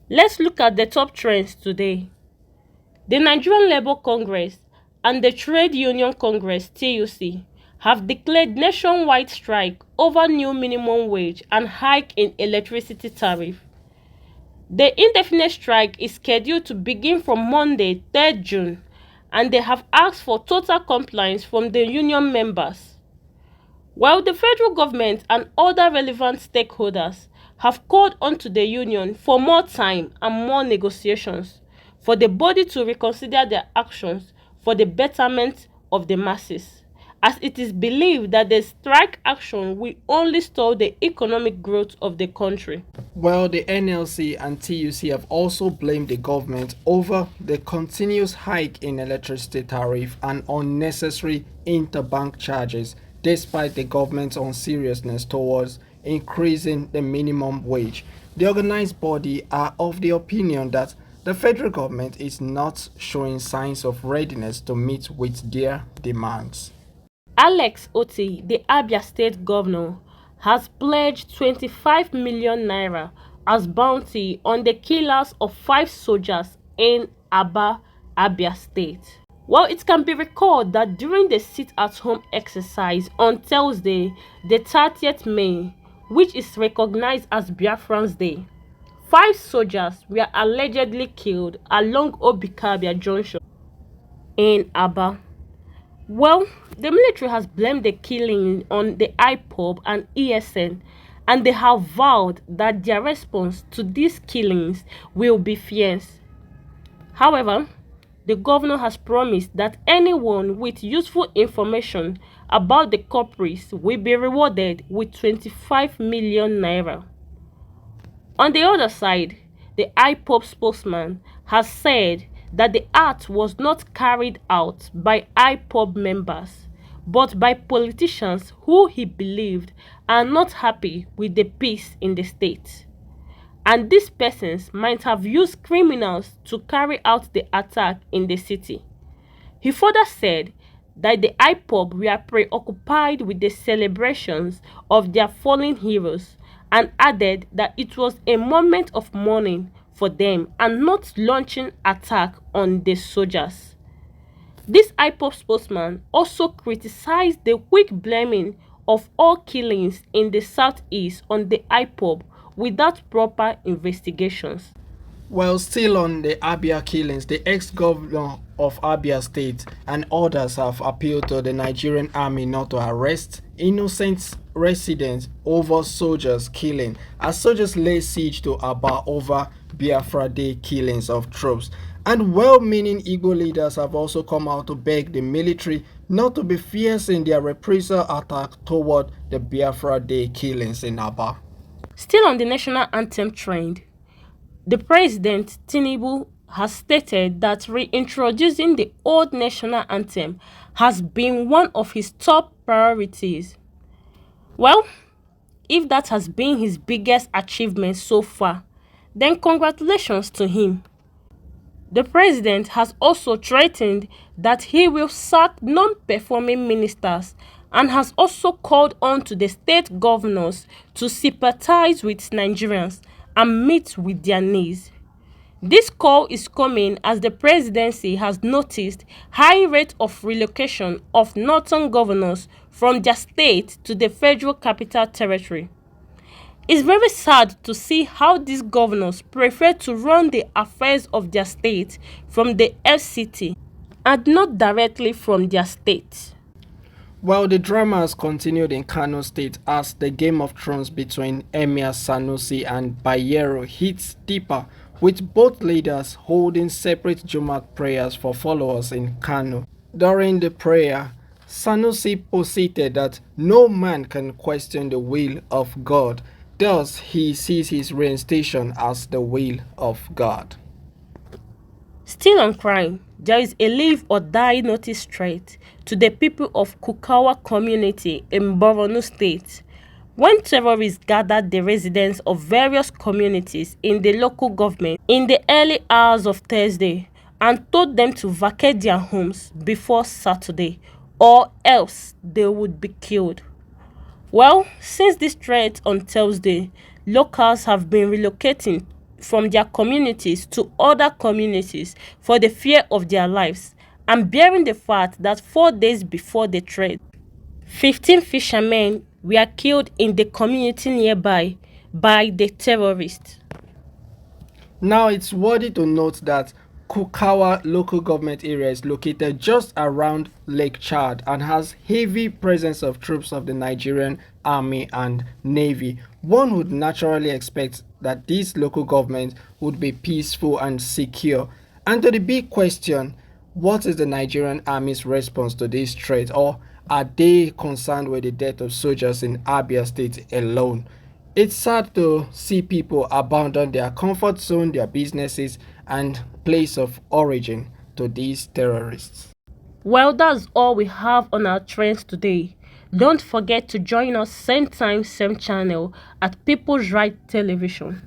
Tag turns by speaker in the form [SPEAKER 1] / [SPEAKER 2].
[SPEAKER 1] Let's look at the top trends today. The Nigerian Labour Congress and the Trade Union Congress (TUC) have declared nationwide strike over new minimum wage and hike in electricity tariff. The indefinite strike is scheduled to begin from Monday, 3rd June, and they have asked for total compliance from the union members. While the federal government and other relevant stakeholders have called on to the union for more time and more negotiations for the body to reconsider their actions for the betterment of the masses, as it is believed that the strike action will only stall the economic growth of the country.
[SPEAKER 2] Well, the NLC and TUC have also blamed the government over the continuous hike in electricity tariff and unnecessary interbank charges, despite the government's unseriousness towards increasing the minimum wage. The organized body are of the opinion that the federal government is not showing signs of readiness to meet with their demands.
[SPEAKER 1] Alex Otti, the Abia State Governor, has pledged 25 million naira as bounty on the killers of 5 soldiers in Aba, Abia State. Well, it can be recalled that during the sit-at-home exercise on Thursday, the 30th May, which is recognized as Biafran's Day, 5 soldiers were allegedly killed along Obikabia Junction in Aba. Well, the military has blamed the killing on the IPOB and ESN, and they have vowed that their response to these killings will be fierce. However, the governor has promised that anyone with useful information about the culprits will be rewarded with 25 million naira. On the other side, the IPOB spokesman has said that the act was not carried out by IPOB members, but by politicians who he believed are not happy with the peace in the state. And these persons might have used criminals to carry out the attack in the city. He further said that the IPOB were preoccupied with the celebrations of their fallen heroes and added that it was a moment of mourning for them and not launching attack on the soldiers. This IPOB spokesman also criticized the weak blaming of all killings in the southeast on the IPOB without proper investigations.
[SPEAKER 2] While still on the Abia killings, the ex-governor of Abia State and others have appealed to the Nigerian army not to arrest innocent residents over soldiers killing, as soldiers lay siege to Aba over Biafra Day killings of troops. And well-meaning Igbo leaders have also come out to beg the military not to be fierce in their reprisal attack toward the Biafra Day killings in Aba.
[SPEAKER 1] Still on the national anthem trend, the president, Tinubu, has stated that reintroducing the old national anthem has been one of his top priorities. Well, if that has been his biggest achievement so far, then congratulations to him. The president has also threatened that he will sack non-performing ministers and has also called on to the state governors to sympathize with Nigerians and meet with their needs. This call is coming as the presidency has noticed high rate of relocation of northern governors from their state to the Federal Capital Territory. It's very sad to see how these governors prefer to run the affairs of their state from the FCT and not directly from their state.
[SPEAKER 2] While the drama has continued in Kano State as the Game of Thrones between Emir Sanusi and Bayero hits deeper, with both leaders holding separate Jumat prayers for followers in Kano. During the prayer, Sanusi posited that no man can question the will of God. Thus, he sees his reinstation as the will of God.
[SPEAKER 1] Still on crime, there is a live or die notice threat to the people of Kukawa community in Borno State when terrorists gathered the residents of various communities in the local government in the early hours of Thursday and told them to vacate their homes before Saturday or else they would be killed. Well, since this threat on Thursday, locals have been relocating from their communities to other communities for the fear of their lives, and bearing the fact that 4 days before the threat, 15 fishermen were killed in the community nearby by the terrorists.
[SPEAKER 2] Now, it's worthy to note that Kukawa local government area is located just around Lake Chad and has heavy presence of troops of the Nigerian Army and Navy. One would naturally expect that this local government would be peaceful and secure. And to the big question, what is the Nigerian Army's response to this threat, or are they concerned with the death of soldiers in Abia State alone? It's sad to see people abandon their comfort zone, their businesses, and place of origin to these terrorists.
[SPEAKER 1] Well, that's all we have on our trends today. Don't forget to join us same time, same channel at People's Right Television.